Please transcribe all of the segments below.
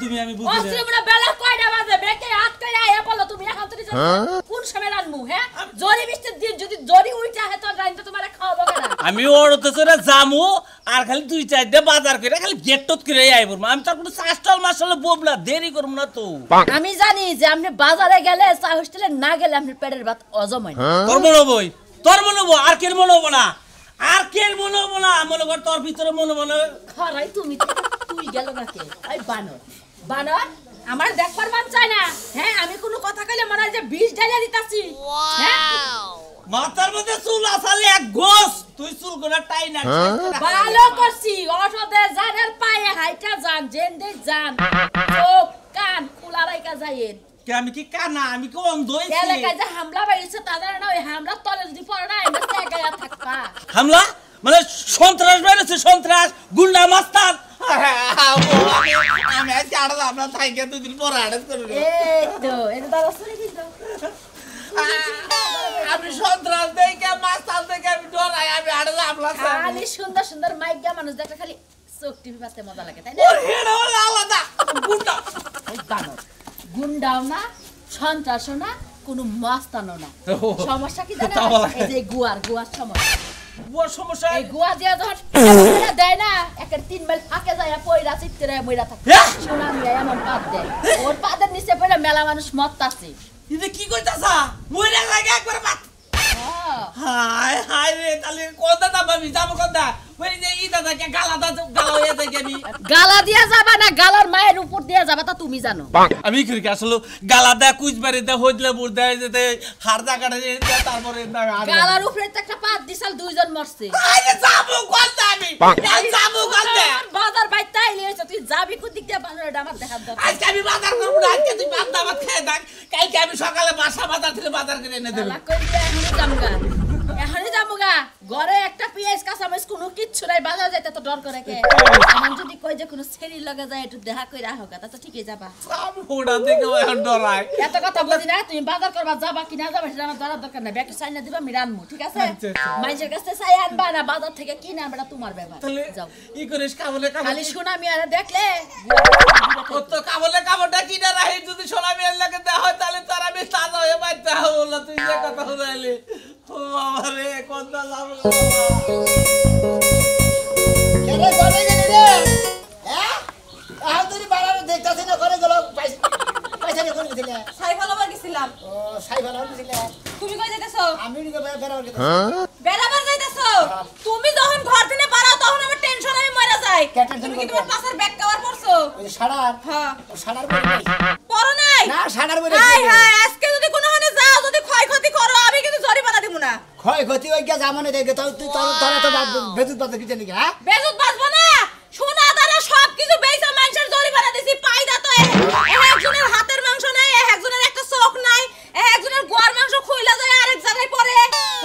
তুমি আমি বুঝি না ওস্ত্রে বেলা কয়টা বাজে বেকে হাত কইরা আয়া বলো তুমি এখন তুমি কোন সময় রানমু হ্যাঁ জরি বৃষ্টির দিন যদি জরি উইটা হে তো রাইন তো তোমারে খাওয়াবো কেন আমি ওরতে চরে জামু আর খালি দুই চারটা বাজার কইরা খালি গেটত করে আইবো আমি তার কোনো চাস্টল মাসলে ববলা দেরি করব না তো আমি জানি যে আপনি বাজারে গেলে চা হোস্টেলে না গেলে আপনার পেটের ভাত হজম হয় না তোর মনে হবো আর কের মনে হবো না আর কের মনে হবো না মনে কর তোর ভিতরে মনে খারাই তুমি তুই গেল না কে আই বানর বানর আমার দেখবার মান চাই না হ্যাঁ আমি কোনো কথা কইলে মনে হয় যে 20 ঢালা দিতাছি হ্যাঁ মাথার মধ্যে চুল আছালে এক গোস তুই চুল গোনা টাই না ভালো করছি অসদে জানের পায়ে হাইটা জান জেন্দে জান চোখ কান খোলা রাইকা যাইয়েন কে আমি কি কানা আমি কি অন্ধ হইছি এলাকায় যে হামলা বাইছে তাদের না ওই হামলা তলে যদি পড়ে না এমন জায়গায় থাকবা হামলা মানে সন্ত্রাস বাইরেছে সন্ত্রাস গুন্ডা মাস্তান আমি আজ আড়া আমরা থাইকে দুদিন পর আড়াস করব এই তো এটা দাও সরে দিছো আমি সন্ত্রাস দেইকে মাস্তান দেইকে আমি ডরাই আমি আড়া আমলা খালি সুন্দর সুন্দর মাইগা মানুষ দেখলে খালি চোখ টিভি পাতে মজা লাগে তাই না ওর হেড হলো আলাদা গুন্ডা ওই বানর গুন্ডাও না সন্ত্রাসও না কোনো মাস্তানও না সমস্যা কি জানেন এই যে গুয়ার সমস্যা এই গুয়া দিয়া যখন দেয় না একের 3 মাইল ফাঁকে যায় পয়রা চিত্তে মইরা থাকে শোনা মিয়া এমন পাদ দেয় ওর পাদের নিচে পয়রা মেলা মানুষ মরতাছে ইদে কি কইতাছা মইরা লাগে একবার মাত হায় হায় রে তাহলে কোনটা না ভাবি যাবো কোনটা ওই যে ইদা থাকে গালা হয়ে যায় আমি গালা দিয়া যাবা না গালার মায়ের উপর দিয়া যাবা তা তুমি জানো আমি কি আসলে গালা দা কুইজবারে দা হইদলা বুর দা যেতে হার জায়গাটা দে তারপরে গালার উপরে একটা পাত দিছাল দুইজন মরছে আরে যাবো কোনটা আমি যাবো কোনটা বাজার বাইতে আইলি হইছে তুই যাবি কোন দিক দিয়া বাজারটা আমার দেখার দরকার আজকে আমি বাজার করব না আজকে তুই ভাত দাওয়াত খেয়ে থাক কালকে আমি সকালে বাজার থেকে বাজার করে এনে দেব এখনই যামুগা ঘরে একটা পেঁয়াজ কাঁচামরিচ কোনো কিচ্ছু নাই বাজার যাইতে তো ডর করে কে এমন যদি কই যে কোনো সেরি লাগা যায় একটু দেখা কইরা হোগা তা তো ঠিকই যাবা আমি ওড়া দেখে এখন ডরাই এত কথা বুঝি না তুমি বাজার করবা যাবা কি না যাবা সেটা আমার ধরার দরকার নাই ব্যাগ চাইনা দিবা আমি রানমু ঠিক আছে মাইজের কাছে চাই আনবা না বাজার থেকে কিনে আনবা তোমার ব্যাপার যাও ই করিস কাবলে খালি শোনা আমি আর দেখলে কত কাবলটা কিনা রাহি যদি সোনা মেল লাগে দেয়া হয় তাহলে তার আমি তাজা হয়ে বাইতে হলো তুই যে কথা বলাইলি ও আরে কোনটা লাভ কেরে করে গেলি রে হ্যাঁ আহ তুই বাড়ানো দেখতাছিস না করে গেল পয়সা নিয়ে কোন গেছিলে সাইফালাবার গেছিলাম ও সাইফালাবার গেছিলে তুমি কই যাইতাছো আমি নিকে বেরাবার গেছি বেরাবার যাইতাছো তুমি যখন ঘর থেকে বাড়াও তখন আমার টেনশন আমি মরে যাই তুমি কি তোমার পাশের ব্যাগ কভার পরছো ওই সাড়ার হ্যাঁ সাড়ার পরো নাই না সাড়ার বলে হাই হাই আজকে যদি কোনো হানে যাও যদি ক্ষয়ক্ষতি করো আমি কিন্তু জরিমানা দেব না ক্ষয়ক্ষতি হই গিয়া জামানে দেগে তুই তোরা তো বেজুত বাদ কি জানি হ্যাঁ বেজুত বাজবো না সোনা দানা সব কিছু বেইসা মানুষের জরিমানা দিছি পাইদা তো একজনের হাতের মাংস নাই একজনের একটা চোখ নাই একজনের গোয়ার মাংস খুইলা যায় আরেক জায়গায় পড়ে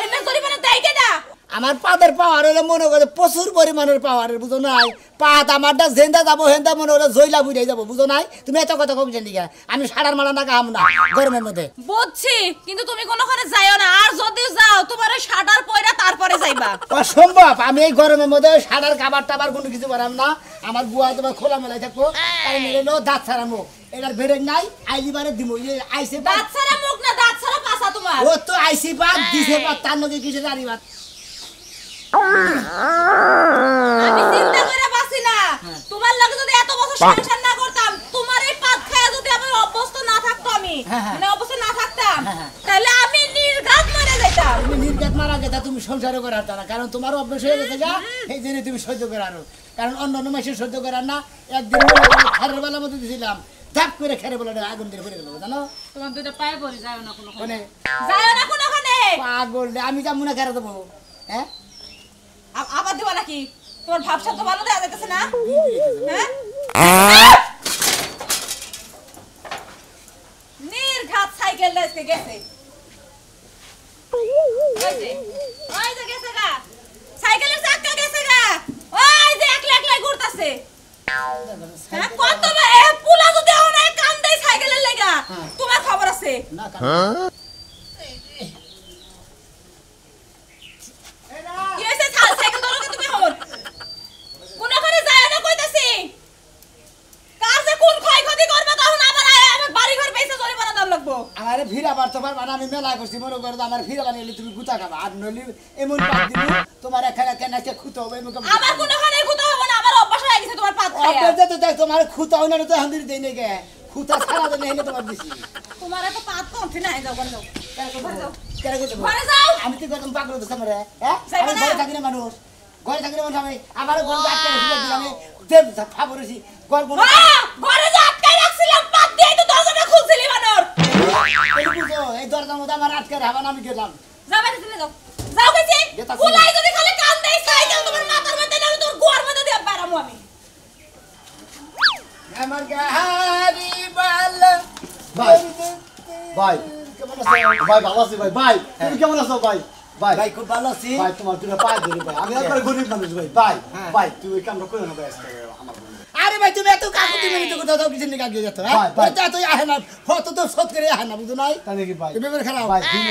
এনে জরিমানা দেয় কেডা আমার পাদের পাওয়ার হলে মনে করে প্রচুর পরিমাণের পাওয়ারের বুঝো নাই পাত আমারটা জেন্দা যাবো হেন্দা মনে হলে জইলা বুঝাই যাবো বুঝো নাই তুমি এত কথা কম জানি আমি সাড়ার মারা না খাম না গরমের মধ্যে বুঝছি কিন্তু তুমি কোনোখানে যাইও না আর যদি যাও তোমার ওই সাড়ার পয়রা তারপরে যাইবা অসম্ভব আমি এই গরমের মধ্যে সাড়ার খাবার টাবার কোনো কিছু বানাম না আমার বুয়া তোমার খোলা মেলায় থাকবো তাই মেলে দাঁত ছাড়া মুখ এটার বেড়ে নাই আইলিবারে দিমু আইসে দাঁত ছাড়া মুখ না দাঁত ছাড়া পাছা তোমার ও তো আইসি পাত দিছে পাত তার নগে কিছু জানি বাত আমি চিন্তা করে বাসি না তোমার লাগে যদি এত বছর সংসার না করতাম তোমার এই পাত খায়া যদি আমি অবস্থা না থাকতো আমি মানে অবস্থা না থাকতাম তাহলে আমি নির্ঘাত মারা যাইতাম তুমি নির্ঘাত মারা যেতা তুমি সংসার করার না কারণ তোমার অভ্যাস হয়ে গেছে যা এই জন্য তুমি সহ্য করে আনো কারণ অন্য মাসে সহ্য করে না একদিন খারের বেলা মধ্যে দিছিলাম ধাপ করে খেরে বলে আগুন দিয়ে পড়ে গেল জানো তোমার দুইটা পায়ে পড়ে যায় না কোনোখানে যায় না কোনোখানে পাগল আমি যাবো না খেরে দেবো হ্যাঁ আবার দেবা নাকি তোমার ভাবসাব তো ভালো দেয়া যাইতেছে না হ্যাঁ নির্ঘাত সাইকেল লাইতে গেছে ওই যে গেছে গা সাইকেলের চাকা গেছে গা ওই যে একলা একলা ঘুরতাছে হ্যাঁ কত পুলা তো দেও না কান্দে এই সাইকেলের লাগা তোমার খবর আছে না কি হইছে সাইকেল ধরো তুমি হন কোন ওখানে যায় না কইতাছি কার যে কোন ক্ষয়ক্ষতি করবে তখন আবার আমার বাড়ি ঘর পয়সা চলে বানা দাম লাগবো আমারে ফিরা বার তোমার মানে আমি মেলা করছি মনে করো আমার ফিরা বানিয়ে তুমি গুতা খাবা আর নলি এমন পাত দিবি তোমার এখানে কেন একটা খুঁতো হবে আমার কোন ওখানে খুঁতো হবে না আমার অভ্যাস হয়ে গেছে তোমার পাত খায়া অভ্যাস তো দেখ তোমার খুঁতো হয় না তো হান্দির দেই নাই গে খুঁতা ছাড়া দেই নাই তোমার দিছি তোমার এত পাত কমছে না যাও করে যাও কেন কইতে ঘরে যাও আমি তো কত পাগল হইতাছ আমারে হ্যাঁ আমি ঘরে থাকি না মানুষ ঘরে থাকি না মানুষ আমি আমার ঘরে আটকে রাখছি আমি দেব ফাবরেছি ঘরে যা আটকে রাখছিলাম পাত দিয়ে তো দরজাটা খুলছিলি বানর এই দরজার মধ্যে আমার আটকে রাখবা আমি গেলাম যাবে তুমি যাও যাও কইছি খুলাই যদি খালি কান দেই সাইকেল তোমার মাথার মধ্যে না তোর গোয়ার মধ্যে দিয়ে পারামু আমি আমার গাড়ি বাল ভাই ভাই ভাই ভালো আছি ভাই ভাই তুমি কেমন আছো ভাই ভাই ভাই খুব ভালো আছি ভাই তোমার দুটো পায়ে ধরে ভাই আমি একবার গরিব মানুষ ভাই ভাই ভাই তুমি এই কামটা করে না ভাই আমার আরে ভাই তুমি এত কাকুতি মিনিট কোথাও দাও কিছু নিয়ে গিয়ে যেত হ্যাঁ এটা তো আহে না ফটো তো সত করে আহে না বুঝো নাই তাই নাকি ভাই তুমি খারাপ ভাই দিন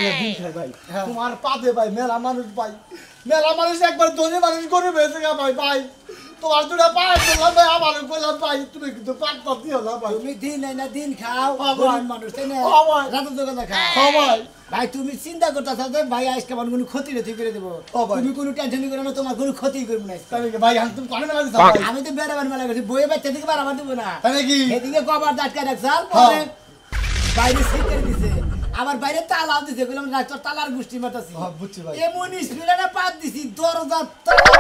খাই ভাই তোমার পাতে ভাই মেলা মানুষ ভাই মেলা মানুষ একবার ধনী মানুষ গরিব হয়েছে গা ভাই ভাই তোমার দুটো পায়ে ধরলাম ভাই আমার কইলাম ভাই তুমি কিন্তু পাত দিও না ভাই তুমি দিন না দিন খাও গরিব মানুষ তাই না রাতের দোকানে খাও ভাই ভাই তুমি চিন্তা করতেছ যে ভাই আজকে আমার কোনো ক্ষতি নেই করে দেবো তুমি কোনো টেনশন করো না তোমার কোনো ক্ষতি করবো না তাই নাকি ভাই তুমি পারে না আমি তো বেড়াবার মেলা করছি বইয়ে বাচ্চা থেকে বাড়াবার দেবো না তাই নাকি এদিকে কবার ডাটকা রাখছাল পরে বাইরে সিট করে দিছে আবার বাইরে তালা দিছে বললাম না তোর তালার গোষ্ঠী মাতাছি বুঝছি ভাই এমন স্পিডে পাত দিছি দরজা তালা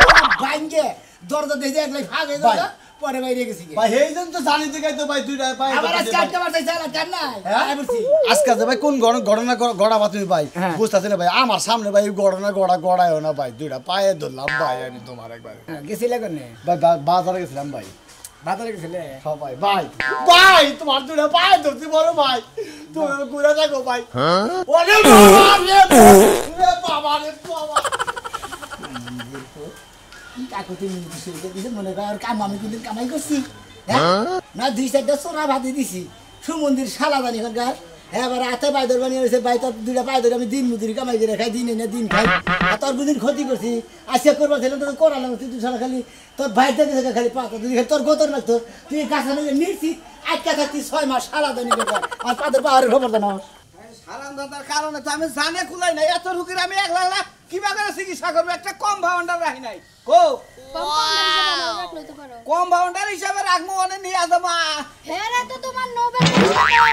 ভাঙে দরজা দেখে একলাই ভাগ হয়ে গেল পরে বাইরে গেছি ভাই এই জন্য তো জানি দেখাই তো ভাই দুইটা পায়ে আবার আজকে আটকে মারতে চালা কেন নাই আমি বলছি আজকে ভাই কোন ঘটনা গড়াবা তুমি ভাই বুঝতেছি না ভাই আমার সামনে ভাই ঘটনা গড়ায় না ভাই দুইটা পায়ে ধরলাম ভাই আমি তোমার একবার গেছিলে কোনে ভাই বাজারে গেছিলাম ভাই বাজারে গেছিলে ভাই ভাই ভাই তোমার দুইটা পায়ে ধরতে বড় ভাই তুমি ঘুরে থাকো ভাই ওরে বাবা রে বাবা কাকুতি মিনিট শুরু দিছে মনে কর কাম আমি কিন্তু কামাই করছি না দুই চারটা সোনা ভাতি দিছি সুমন্দির শালা জানি এখানকার হ্যাঁ এবার হাতে পায়ে ধর বানিয়ে রয়েছে ভাই তোর দুইটা পায়ে ধরে আমি দিন মুদির কামাই করে খাই দিন না দিন খাই আর তোর দুদিন ক্ষতি করছি আসিয়া করবার ছিল তোর করালাম তুই সারা খালি তোর ভাই থেকে খালি পাতা তুই তোর গোতর লাগতো তুই গাছা নিয়ে নিচ্ছি আটকা থাকতি 6 মাস শালা জানি আর পাদের পাহাড়ের খবর জানা হারাম দাদার কারণে তো আমি জানে খুলাই নাই এত রুগীর আমি 1 লাখ কিবা করে চিকিৎসা করবো একটা কম ভাউন্ডার রাখি নাই কো কম ভাউন্ডার হিসাবে রাখবো অনে নিয়ে যাবো হ্যাঁ রে তো তোমার নোবেল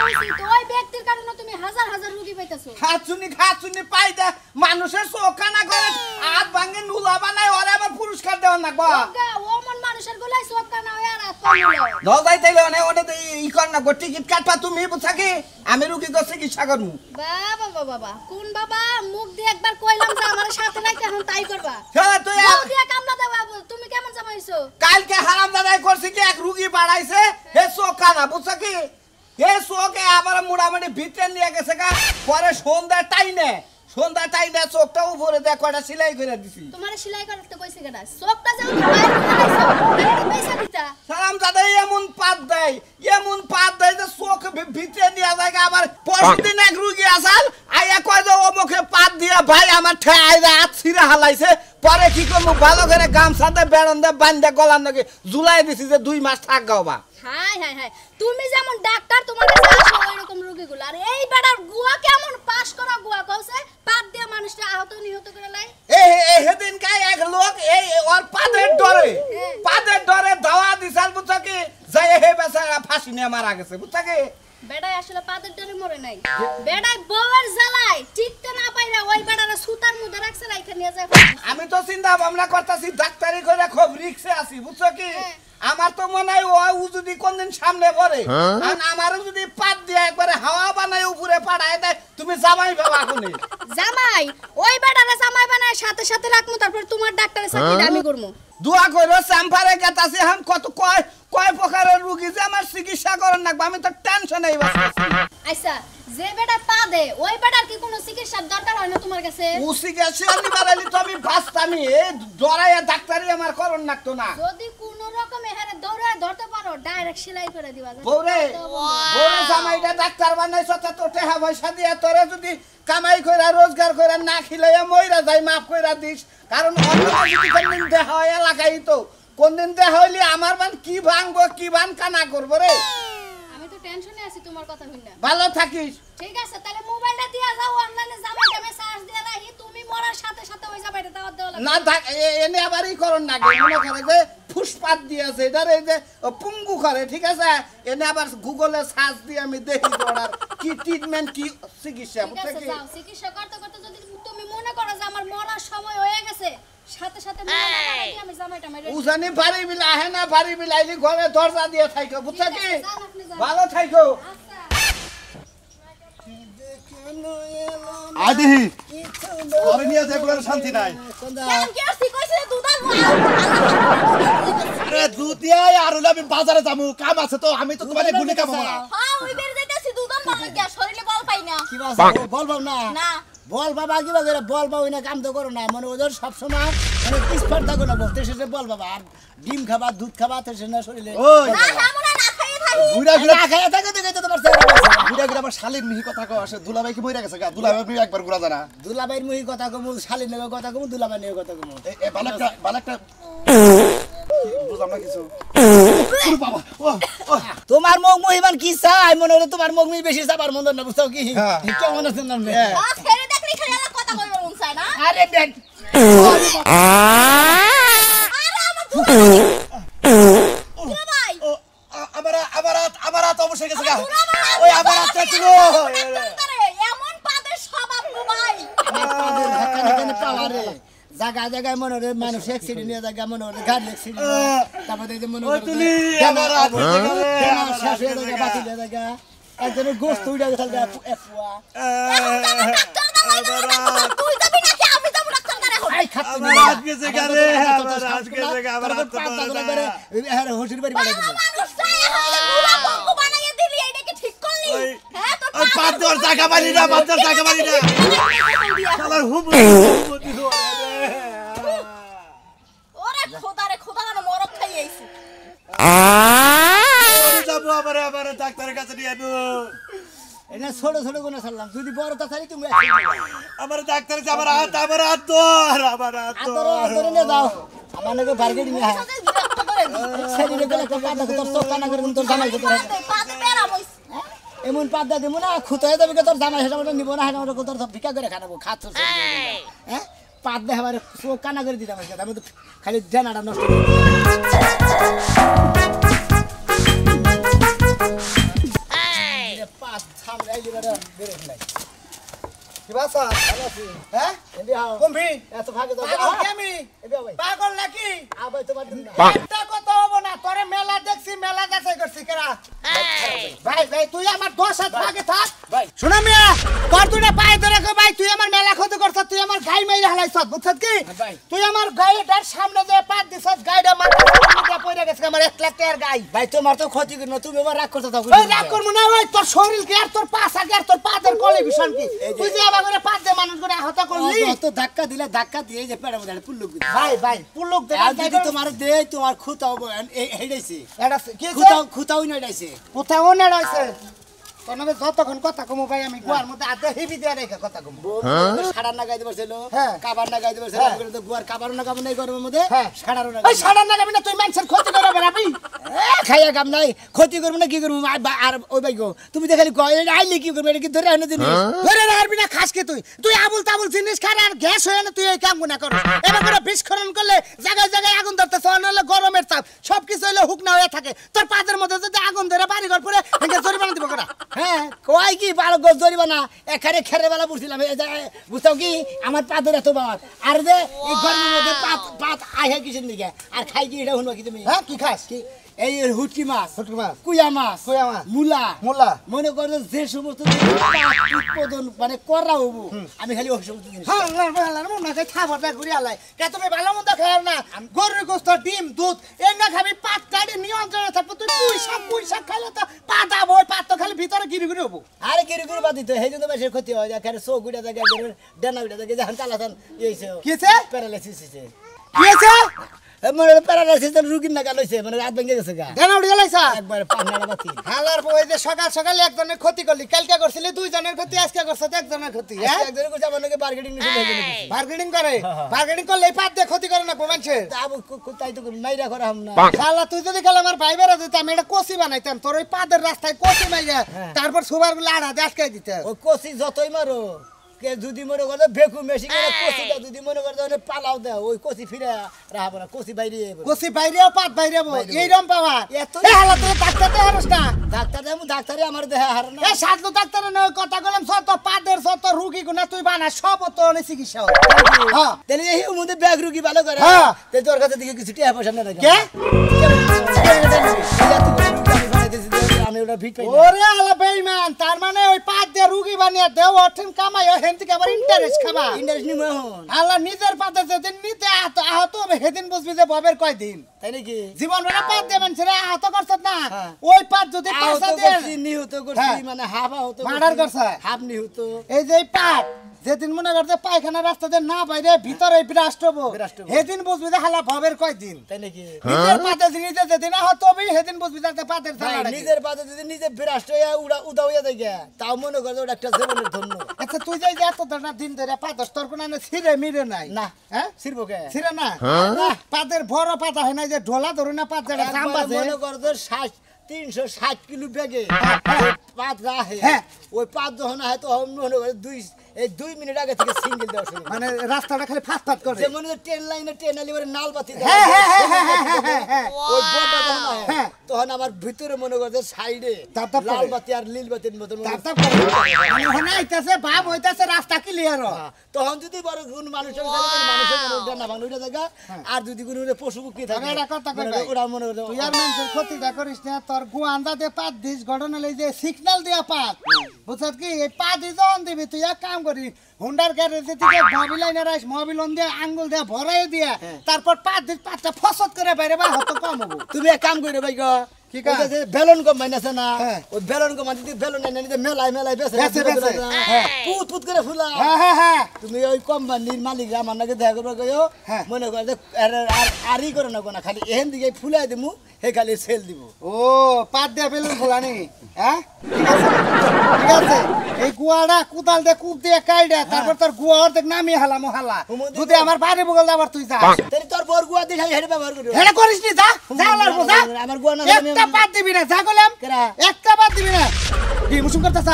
হইছে তো ওই ব্যক্তির কারণে তুমি হাজার হাজার রোগী পাইতাছো খাচুনি পাই দে মানুষের চোখানা করে হাত ভাঙে নুলা বানায় ওরে আবার পুরস্কার দেওয়ার না গো ওমন মানুষের গলায় চোখা না হয় আর হাত পাইলো দজাই তাইলে ওনে ই কর না গো টিকিট কাটবা তুমি বুঝাকি আমি রুগী গো চিকিৎসা করমু বাবা বাবা কোন বাবা মুখ দিয়ে একবার কইলাম যে আমার সাথে নাই এখন তাই করবা চল তুই মুখ দিয়ে কামলা দেবা তুমি কেমন জামাইছো কালকে হারাম দাদাই করছি কি এক রুগী বাড়াইছে হে চোখানা বুঝাকি হে চোখে আবার মোটামুটি ভিতরে নিয়ে গেছে গা পরে সন্ধ্যা টাইনে চোখটা উপরে দেখ কয়টা সেলাই করে দিছি তোমার সেলাই করতে কইছে কেডা চোখটা যাও বাইরে লাগাইছো আরে পয়সা দিতা সালাম দাদা এমন পাত দেয় যে চোখ ভিতরে নিয়ে যায় আবার পরদিন এক রুগী আসাল আইয়া কয় যে ও মুখে পাত দিয়ে ভাই আমার ঠেয়াই হাত ছিঁড়ে হালাইছে পরে কি করবো ভালো করে গামছাতে বেড়ন দিয়ে বান্ধে গলার নাকি জুলাই দিছি যে 2 মাস থাক গাওবা হাই তুমি যেমন ডাক্তার তোমার কাছে আসে ওইরকম রোগীগুলো আর এই বেটার গুয়া কেমন পাস করা গুয়া কইছে পাত দিয়ে মানুষটা আহত নিহত করে লাই হেদিন কাই এক লোক এই ওর পাদের ডরে দাওয়া দিছাল বুঝছো কি যাই হে বেচারা ফাঁসি নিয়ে মারা গেছে বুঝছো কি বেটাই আসলে পাদের ডরে মরে নাই বেটাই বউয়ের জ্বালায় ঠিকতে না পাইরা ওই বেটারে সুতার মধ্যে রাখছে রাইখা নিয়ে যায় আমি তো চিন্তা ভাবনা করতেছি ডাক্তারি করে খুব রিস্কে আছি বুঝছো কি আমার তো মনে হয় ও যদি কোনদিন সামনে পড়ে আর আমারও যদি পাত দিয়ে একবারে হাওয়া বানায় উপরে পাড়ায় দেয় তুমি জামাই বাবা কোনে জামাই ওই বেটারে জামাই বানায় সাথে সাথে রাখমু তারপর তোমার ডাক্তারের সাথে আমি করমু দোয়া কইরো স্যাম্পারে গেতাছি হাম কত কয় প্রকারের রোগী যে আমার চিকিৎসা করেন না আমি তো টেনশনেই বাঁচতেছি আচ্ছা যে বেটা পা দে ওই বেটার কি কোনো চিকিৎসার দরকার হয় না তোমার কাছে উসি গেছে আমি বাড়ালি তো আমি বাঁচতামি এই ডরাইয়া ডাক্তারি আমার করন লাগতো না যদি কোনো রকমে হারে দৌড়ে ধরতে পারো ডাইরেক্ট সেলাই করে দিবা বউরে বউরে জামাইটা ডাক্তার বানাইছ তা তো টাকা পয়সা দিয়া তোরে যদি কামাই কইরা রোজগার কইরা না খিলাইয়া মইরা যাই মাফ কইরা দিস কারণ অন্য যদি কোনদিন দেখা হয় এলাকায় তো কোনদিন দেখা হইলে আমার বান কি ভাঙবো কি বান কানা করব রে আমি তো টেনশনে আছি তোমার কথা শুনে ভালো থাকিস ঠিক আছে তাহলে মোবাইলটা দিয়া যাও অনলাইনে জামাইটা মেসেজ দিয়া রাখি তুমি মরার সাথে সাথে ওই জামাইটা দাও দেওয়া লাগবে না এনে আবারই করন না মনে করে যে ফুসপাত দিয়েছে এটার এই যে পুঙ্গু করে ঠিক আছে এনে আবার গুগলে সার্চ দিয়ে আমি দেখি ওনার কি ট্রিটমেন্ট কি চিকিৎসা ঠিক আছে যাও চিকিৎসা করতে করতে যদি তুমি মনে করো যে আমার মরার সময় হয়ে গেছে সাথে সাথে আমি জামাইটা মেরে উজানি বাড়ি বিলা হে না বাড়ি বিলাইলি ঘরে দরজা দিয়ে থাইকো বুঝছ কি ভালো থাইকো আদিহি ঘরে নিয়ে যে কোনো শান্তি নাই কেন কি আসি কইছে দুধ আর আরে দুধ দিয়ে আর হলো আমি বাজারে যাবো কাম আছে তো আমি তো তোমারে গুলি কাম না হ্যাঁ ওই বের যাইতাছি দুধ আর মাল কি শরীরে বল পাই না কি বাস বল না না বল বাবা কি বাজে বল বাবা না কাম তো করো না মানে ওদের সব সময় মানে পিছপার থাকো না বলতে শেষে বল বাবা আর ডিম খাবা দুধ খাবা তো না শরীরে ওই না আমরা না খাইয়ে থাকি বুড়া না খাইয়া থাকে দেখে তো তোমার বুড়া গিরা আমার শালীর মিহি কথা কও আসে দুলাভাই কি মইরা গেছে গা দুলাভাই তুমি একবার ঘুরা জানা দুলাভাইয়ের মুহি কথা কমু শালীর নেবে কথা কমু দুলাভাই নেবে কথা কমু এ বালাকটা বুঝলাম না কিছু বাবা ও তোমার মুখ মহিমান কি চাই মনে হলো তোমার মুখ মি বেশি চাবার মন না বুঝছো কি হ্যাঁ। কেমন আছেন আপনি বাস ছেড়ে দেখলি খালি আমার কথা কইবার মন চায় না আরে দেখ আরে আমার দুধ ভাই ও আমার তো অবশ্যই গেছে গা ওই আমার হাতটা ছিল এমন পাদের স্বভাব গো ভাই পাওয়ারে জায়গায় জায়গায় মনে হলে মানুষ অ্যাক্সিডেন্ট নিয়ে জায়গায় মনে হলে গাড়ি অ্যাক্সিডেন্ট তারপরে যে মনে হলে তুলি আমার হাত শেষ হয়ে জায়গা বাতিল হয়ে জায়গা একজনের গোস্ত উঠে গেছে এফুয়া তুই যাবি নাকি আমি যাবো ডাক্তার কাছে এখন আই খাচ্ছে আমার হাত গেছে গারে আমার হাত গেছে গা আমার হাত তো হোটেল বাড়ি বাড়ি মানুষ চায় হলে পুরা বঙ্গ বানাইয়ে দিলি এইটা কি ঠিক করলি হ্যাঁ তোর ওই পাঁচ দর জায়গা বাড়ি না পাঁচ দর জায়গা বাড়ি না শালার হুবু ওরে খোদা না মরক খাই আইছি ওরে যাবো আবার ডাক্তারের কাছে নিয়ে আনো এটা ছোট ছোট গুণা ছাড়লাম যদি বড় তা ছাড়ি তুমি আমার ডাক্তার কাছে আমার হাত ধর আদরে নিয়ে যাও আমার নাকি বার্গেট নিয়ে হ্যাঁ শরীরে গেলে একটা পাতা তোর চোখ কানা করে তোর জামাই করতে পাতে বেরা বইস এমন পাতা দিব না খুঁতাই দেবে তোর জামাই সেটা ওটা নিব না সেটা ওটা তোর সব ভিক্ষা করে খাবো খাচ্ছ হ্যাঁ পাত দেখাবার চোখ কানা করে দিতাম আমি তো খালি জানাটা নষ্ট পাত সামনে এই জায়গাটা বেড়ে ফেলাই কি বাসা হ্যাঁ এমবি হাও কমবি এত ভাগে তো পাগল কি আমি এমবি ভাই পাগল নাকি আবার তোমার দিন না একটা কথা হবো না তোরে মেলা দেখছি মেলা যাচাই করছি কেরা ভাই ভাই তুই আমার 10 হাত আগে থাক ভাই শোনা মিয়া তোর দুটা পায়ে ধরে কই ভাই তুই আমার মেলা ক্ষতি করছ তুই আমার গাই মাইরা হালাইছ বুঝছস কি ভাই। তুই আমার গাইটার সামনে যে পাত দিছস গাইটা মাথা দিয়ে পড়ে গেছে আমার 1 লাখ টাকার গাই ভাই তোমার তো ক্ষতি করি না তুমি আবার রাগ করতে থাকো ওই রাগ করব না ওই তোর শরীর কি আর তোর পাছা কি আর তোর পাদের কলে ভীষণ কি তুই যে আবার করে পাত দে মানুষ করে আহত করলি তো ধাক্কা দিলে ধাক্কা দিয়ে যে পেড়ে মধ্যে পুল্লুক দিই ভাই ভাই পুলক দে আর যদি তোমার দে তোমার খুঁতাও হেডাইছে এটা কি খুঁতাও নড়াইছে কোথাও না রইছে তনবে যতক্ষণ কথা কমু ভাই আমি গুয়ার মধ্যে আদে হেভি দিয়ে রেখে কথা কমু সাড়া না গাইতে পারছিল হ্যাঁ। কাবার না গাইতে পারছিল আমি তো গুয়ার কাবার না কাম নাই গরমের মধ্যে হ্যাঁ। সাড়ারও না ওই সাড়া না যাবি না তুই মানুষের ক্ষতি করে বেড়াবি খাইয়া কাম নাই ক্ষতি করবো না কি করবো আর ওই ভাই গো তুমি তো খালি কয় আইলে কি করবো এটা কি ধরে আনে জিনিস ধরে রাখবি না খাস কি তুই আবুল তাবুল জিনিস খার আর গ্যাস হয়ে না তুই এই কাম না কর এবার করে বিস্ফোরণ করলে জায়গায় জায়গায় আগুন ধরতে হলে গরমের চাপ সবকিছু হইলে হুক না হয়ে থাকে তোর পাদের মধ্যে যদি আগুন ধরে বাড়ি ঘর পরে জরিমানা দিব করা হ্যাঁ কয় কি 12 গজ জরিমানা এখানে খেরে বেলা বুঝছিলাম বুঝতাম কি আমার পাদের এত বাবার আর যে এই গরমের মধ্যে পাত আহে কিসের দিকে আর খাই কি এটা শুনবা কি তুমি হ্যাঁ কি খাস কি এই হুটকি মাছ হুটকি মাছ কুয়া মাছ কুয়া মাছ মুলা মুলা মনে করো যে সমস্ত উৎপাদন মানে করা হবো আমি খালি ওই সমস্ত জিনিস হ্যাঁ না খাই খাবার ঘুরে আলাই কে তুমি ভালো মন্দ খাই না গরুর গোস্ত ডিম দুধ এই না খাবি পাত কাটে নিয়ন্ত্রণে থাকবো তুই পুঁই শাক খাইলে তো পাত আবো ওই পাত তো খালি ভিতরে গিরি গিরি হবো আরে কিরি করে বাদ দিতে সেই জন্য বেশি ক্ষতি হয় এখানে চোখ উঠে থাকে ডেনা উঠে থাকে যখন চালাচান ইয়েছে কিছে প্যারালাইসিস হয়েছে কিছে মনে প্যারালাইসিস রুগীর না গেল হইছে মানে রাত ভেঙে গেছে গা দেনা উড়ে গেলাইছা একবার পান্নাড়া বাতি হালার ওই যে সকাল সকাল একজনের ক্ষতি করলি কালকে করছিলি দুইজনের ক্ষতি আজকে করছ একজনের ক্ষতি হ্যাঁ একজনের কইছে আমার নাকি বার্গেনিং নিছিল বার্গেনিং করে বার্গেনিং করলে এই পাত দিয়ে ক্ষতি করে না কোমানছে তাই তো মাইরা করে হাম না শালা তুই যদি গেল আমার ভাই বেরা দিতাম এটা কষি বানাইতাম তোর ওই পাদের রাস্তায় কষি মাইরা তারপর সুবার গুলো আড়া দেশকে দিতে ওই কষি যতই মারো কে যদি মনে করে ভেকু মেশিন করে কষিটা যদি মনে করে পালাও দেয় ওই কষি ফিরে রাখবো না কষি বাইরে কষি বাইরেও পাত বাইরেও এইরকম পাওয়া এত হালা তুই ডাক্তার দেয় না ডাক্তারে আমার দেহা হার না এ সাধু ডাক্তার নয় কথা বললাম সত পাদের সত রুগী গুনা তুই বানা সব তো অনেক চিকিৎসা হ্যাঁ তাহলে এই মধ্যে ব্যাগ রুগী ভালো করে হ্যাঁ তাই তোর কাছে দিকে কিছু টিয়া পয়সা না কে আমি ওটা ভিট পাই ওরে আলা বেঈমান তার মানে ওই পাদ দিয়ে রুগী বানিয়ে দেও অঠেন কামাই হেন থেকে আবার ইন্টারেস্ট খাবা ইন্টারেস্ট নিমু এখন আল্লাহ নিজের পাতে যেদিন নিতে আহত হবে সেদিন বুঝবি যে ববের কয়দিন তাই নাকি জীবন ভরা পাদ দেবেন ছেড়ে আহত করছত না ওই পাদ যদি পাশা দিয়ে নিহত করছি মানে হাফা হতো মার্ডার করছে হাফ নিহত এই যে পাদ যেদিন মনে করতে পায়খানা রাস্তাতে না বাইরে ভিতরে বিরাষ্ট হবো সেদিন বুঝবি যে হালা ভবের কয়দিন তাই নাকি নিজের পাতে নিজে যেদিন আহত হবে সেদিন বুঝবি যে পাদের নিজের পাতে যদি নিজে বিরাষ্ট হইয়া উদা হইয়া দেখে তাও মনে করে ওটা একটা জীবনের ধন্য আচ্ছা তুই যাই এত দিন ধরে পাতস তোর কোনো ছিঁড়ে মিরে নাই না হ্যাঁ ছিড়বো কে ছিঁড়ে না পাতের বড় পাতা হয় না যে ঢোলা ধরু না পাত যেটা জাম বাজে মনে কর তো 360 কিলো ব্যাগে পাত রাখে ওই পাত যখন হয় তখন মনে করে 2 মিনিট আগে থেকে সিঙ্গেল দেওয়া শুরু মানে রাস্তাটা খালি ফাট ফাট করে যেমন ট্রেন লাইনে ট্রেন আলিবারে নাল বাতি ওই বড়টা যখন হয় তখন আমার ভিতরে মনে করছে সাইডে লাল বাতি আর নীল বাতির মতো ওখানে আইতাছে ভাব হইতাছে রাস্তা ক্লিয়ার তখন যদি বড় কোন মানুষের না বাংলা জায়গা আর যদি কোনো পশু পক্ষী থাকে ওরা মনে করে তুই আর মানুষের ক্ষতিটা করিস না তোর গুয়ান্দা দিয়ে পাত দিস ঘটনা লই যে সিগন্যাল দিয়া পাত বুঝছ কি এই পাত যখন দিবি তুই এক কাম করি হুন্ডার গ্যারেজ থেকে মোবিল লাইনে রাইস মোবিল অন দিয়ে আঙ্গুল দিয়ে ভরাই দিয়া তারপর পাত দিস পাতটা ফসত করে বাইরে বা হতো কম হবো তুমি এক কাম করে ভাই গো কি কাজ বেলন কম মাইনাছে না ওই বেলন কম যদি বেলন না নিতে মেলাই বেছে পুত পুত করে ফুলা তুমি ওই কোম্পানির মালিক আমার নাকি দেখা করবে কইও মনে করে আরই করে না কোনা খালি এহেন দিকে ফুলাই দিমু হে খালি সেল দিব ও পাত দিয়ে বেলুন ফুলানি হ্যাঁ ঠিক আছে এই গুয়াটা কুদাল দিয়ে কূপ দিয়ে কাইডা তারপর তোর গুয়া অর্ধেক নামিয়ে হালাম হালা যদি আমার বাড়ি বগল যাবার তুই যা তাহলে তোর বর গুয়া দিয়ে হেডে ব্যবহার করিও হেডে করিস নি যা যা লারবো যা আমার গুয়া না একটা পাত দিবি না যা কইলাম একটা পাত দিবি না কি মুসুম করতাছ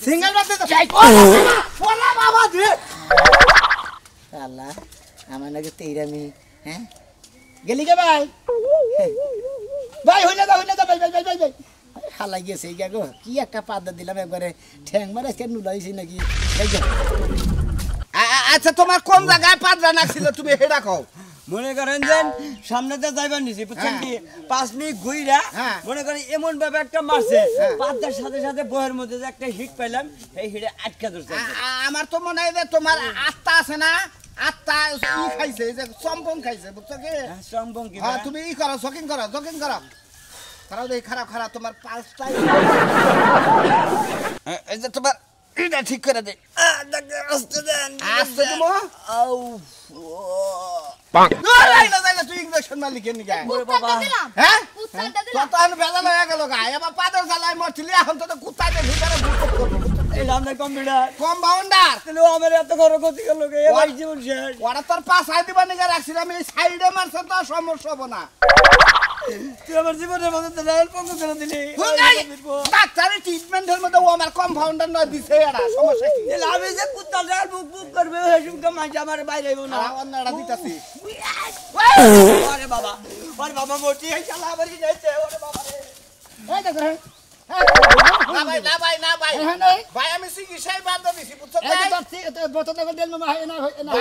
সিঙ্গেল বাতি তো ওলা বাবা দে আল্লাহ আমার নাকি তেইরামি হ্যাঁ গেলি কে ভাই ভাই হইনা দা ভাই হালা গেছে এই গো কি একটা পাতা দিলাম একবারে ঠ্যাং মারে আজকে নুলাইছি নাকি আচ্ছা তোমার কোন জায়গায় পাতরা নাছিল তুমি হেডা কও মনে করেন যে সামনেতে যাইবার নিছি বুঝছেন কি 5 মিনিট ঘুইরা মনে করেন এমন ভাবে একটা মারছে পাতার সাথে সাথে বহের মধ্যে যে একটা হিট পাইলাম এই হিটে আটকা ধরছে আমার তো মনে হয় যে তোমার আত্মা আছে না আত্মা ই খাইছে যে সম্পং খাইছে বুঝছো কি সম্পং কি হ্যাঁ তুমি ই করো জগিং করো খারাপ দেখি খারাপ তোমার পাঁচটাই এই যে তোমার এটা ঠিক করে দে আস্তে দেন আস্তে তুমি আউ তুই ইঞ্জেকশন মারলি কেন হ্যাঁ কত বেলা হয়ে গেল গা এবার পাদের জ্বালায় মরছিলি এখন তো কুত্তাতে ভিতরে এই রান্নার কম্পিউটার কম্পাউন্ডার তাহলে আমার এত খরচ ক্ষতি করলো এবার জীবন শেষ ওরা তোর পাশায় দিবা নিকে রাখছিলাম এই সাইডে মারছে তো সমস্যা হবো না তুই আমার জীবনের মধ্যে পঙ্গ করে দিলি ডাক্তারের ট্রিটমেন্টের মধ্যে ও আমার কম্পাউন্ডার নয় দিছে এরা সমস্যা কি আমি যে কুত্তা ডাল বুক করবে হেসুমটা মাঝে আমার বাইরে না অন্যটা দিতাছি ওরে বাবা মোটি এই শালা আবার কি যাইছে ওরে বাবা রে এই দেখো না ভাই আমি চিকিৎসাই বাদ দিছি বুঝছো এই তো বোতল দেখো দেল মামা হয় না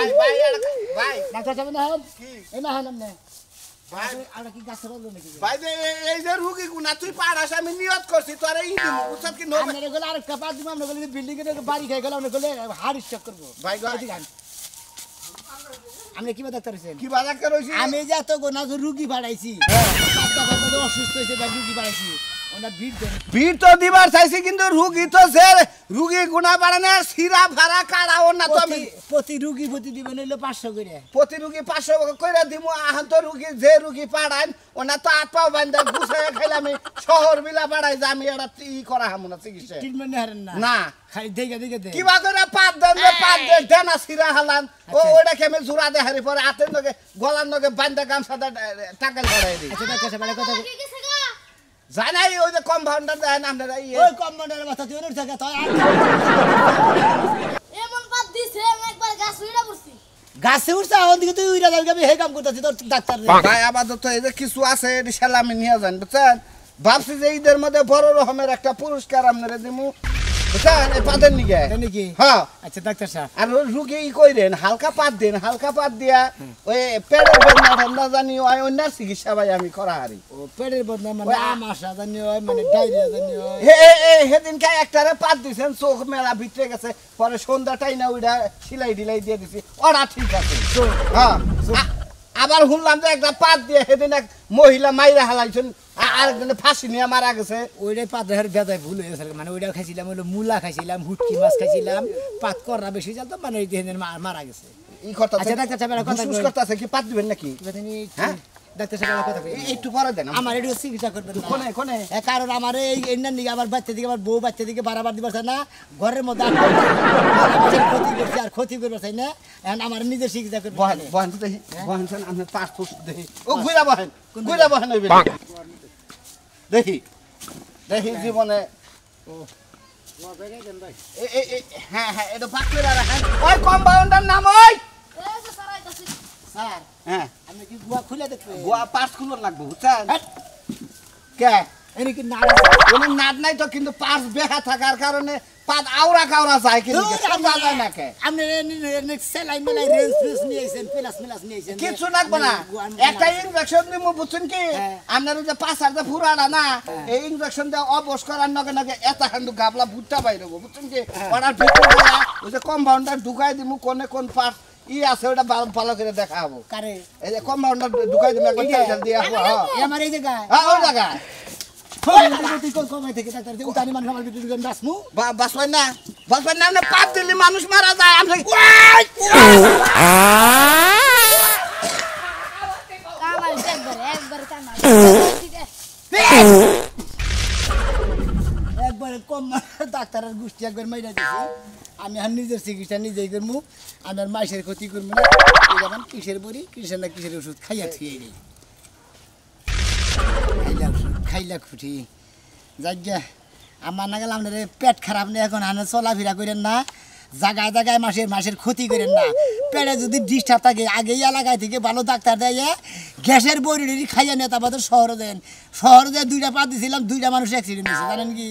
ভাই ডাক্তার সাহেব না কি এই না হলাম না ভাই আর কি গাছ বললো নাকি ভাই এই যে রোগী গুনা তুই পারাস আমি নিয়ত করছি তোর এই দিন বুঝছ কি নো আমরা গেলে আর একটা পাঁচ দিন আমরা গেলে বিল্ডিং এর বাড়ি খাই গেল আমরা গেলে হার্ট স্ট্রোক করব ভাই আপনি কি ডাক্তার হইছেন কি ডাক্তার হইছি আমি যে এত গোনা রোগী বাড়াইছি পাতা অসুস্থ হইছে বা রোগী বাড়াইছি ওনার ভিড় দেন ভিড় তো দিবার চাইছি কিন্তু রুগী তো সে রুগী গুণা বাড়ে না সিরা ভাড়া কাড়াও না তো আমি প্রতি রুগী প্রতি দিবেন হইলো 500 করে প্রতি রুগী 500 কইরা দিমু আহান তো রুগী যে রুগী পাড়াইন ওনা তো 8 পাও বান্ধা গুছায় খাইলাম শহর বিলা পাড়াই যে আমি এটা ই করা হামু না চিকিৎসা ট্রিটমেন্ট হারেন না না খালি দেখে দে কিবা করে পাত দেন দেনা সিরা হালান ও ওটা কেমন জোড়া দে হারি পরে হাতের নগে গলার নগে বান্ধা গামছাটা টাকাল ধরাই দিই আচ্ছা ডাক্তার সাহেব কথা কি গেছে গা জানাই ওই যে কম্পাউন্ডার দেন আপনারা ওই কম্পাউন্ডারের মাথা তুই ওর জায়গা তুই এমন পাত দিছে আমি একবার গাছ উইড়া পড়ছি গাছে উঠছে ওন দিকে তুই উইরা যাবি আমি হে কাম করতেছি তোর ডাক্তার ভাই আপাতত এই যে কিছু আছে এটি সালামি নিয়ে যান বুঝছেন ভাবছি যে ঈদের মধ্যে বড় রকমের একটা পুরস্কার আপনারা দিমু বুঝছেন এই পাদের নিগে জানি কি হ্যাঁ আচ্ছা ডাক্তার সাহেব আর রুগী ই কইরেন হালকা পাত দেন হালকা পাত দিয়া ওই পেটের বেদনা ঠান্ডা জানি ওই অন্য চিকিৎসা ভাই আমি করা হারি ও পেটের বদনা মানে আমাশা জানি হয় মানে ডায়রিয়া জানি হয় সেদিনকে একটারে পাত দিছেন চোখ মেলা ভিতরে গেছে পরে সন্ধ্যাটাই না ওইটা সিলাই ডিলাই দিয়ে দিছি ওরা ঠিক আছে হ্যাঁ আবার শুনলাম যে একটা পাত দিয়ে সেদিন এক মহিলা মাইরা হালাইছেন আরেকজনে ফাঁসি নিয়ে মারা গেছে ওইটাই পাতের বেদায় ভুল হয়ে গেছে মানে ওইটাও খাইছিলাম হলো মূলা খাইছিলাম হুটকি মাছ খাইছিলাম পাত করা বেশি জানতো মানে ওই দিন মারা গেছে এই কথা আচ্ছা ডাক্তার সাহেব কথা বুঝ করতেছে কি পাত দিবেন নাকি হ্যাঁ ডাক্তার সাহেব কথা একটু পরে দেন আমার একটু চিকিৎসা করবেন কোনে কোনে কারণ আমার এই এন্ডার দিকে আমার বাচ্চা দিকে আমার বউ বাচ্চা দিকে বাড়াবার দিবার চাই না ঘরের মধ্যে ক্ষতি করছে আর ক্ষতি করবার চাই না এখন আমার নিজের চিকিৎসা করবে বহেন বহেন তো দেখি বহেন চান আপনার পাঁচ ফুট দেখি ও ঘুরা বহেন হইবে দেখি দেখি জীবনে হ্যাঁ হ্যাঁ এটা পাক করে রাখেন ওই কম্পাউন্ডার নাম ওই এই যে স্যার আইতাছি স্যার হ্যাঁ আপনি কি গুয়া খুলে দেখবেন গোয়া পাঁচ খুলো লাগবে বুঝছেন কে এনে কি না কোনো নাট নাই তো কিন্তু পাঁচ বেহা থাকার কারণে পাত আওরা কাওরা যায় কিন্তু সামলা যায় না কে আপনি সেলাই মেলাই রেঞ্জ ফ্রেস নিয়েছেন প্লাস মিলাস নিয়েছেন কিছু লাগবে না একটা ইনজেকশন দিমু বুঝছেন কি আপনার ওই যে পাঁচার যে ফুরাটা না এই ইনজেকশন দিয়ে অবশ করার নগে নগে এটা খান্ডু গাবলা ভুট্টা বাইরে বুঝছেন কি ওটার ভিতরে ওই যে কম্পাউন্ডার ঢুকাই দিমু কোনে কোন পার্ট ই আছে ওটা ভালো করে দেখাবো কারে এই যে কম্পাউন্ডার ঢুকাই দিমু একবার তেল দিয়ে হ্যাঁ আমার এই জায়গায় ওই জায়গায় তুই কোন কমাই থেকে ডাক্তার যে উতানি মানুষ আমার ভিতরে বাসমু বাসবেন না আপনি পাত দিলে মানুষ মারা যায় আপনি কামাল একবার কামাল ঠিক আছে একবারে কম ডাক্তারের গোষ্ঠী একবার মাইরা দিছি আমি আর নিজের চিকিৎসা নিজেই করবো আমার মাইসের ক্ষতি করবো না যখন কিসের বড়ি কিসের না কিসের ওষুধ খাইয়া থুয়ে নেই খাইলা খুঁটি যাজ্ঞা আমার না গেলাম রে পেট খারাপ নেই এখন আনে চলাফেরা করেন না জায়গায় জায়গায় মাসের ক্ষতি করেন না পেটে যদি ডিস্টার্ব থাকে আগেই এলাকায় থেকে ভালো ডাক্তার দেয় গ্যাসের বড়ি খাইয়া নিয়ে তারপর শহরে দেন শহরে দিয়ে 2টা পা দিয়েছিলাম 2টা মানুষ অ্যাক্সিডেন্ট হয়েছে জানেন কি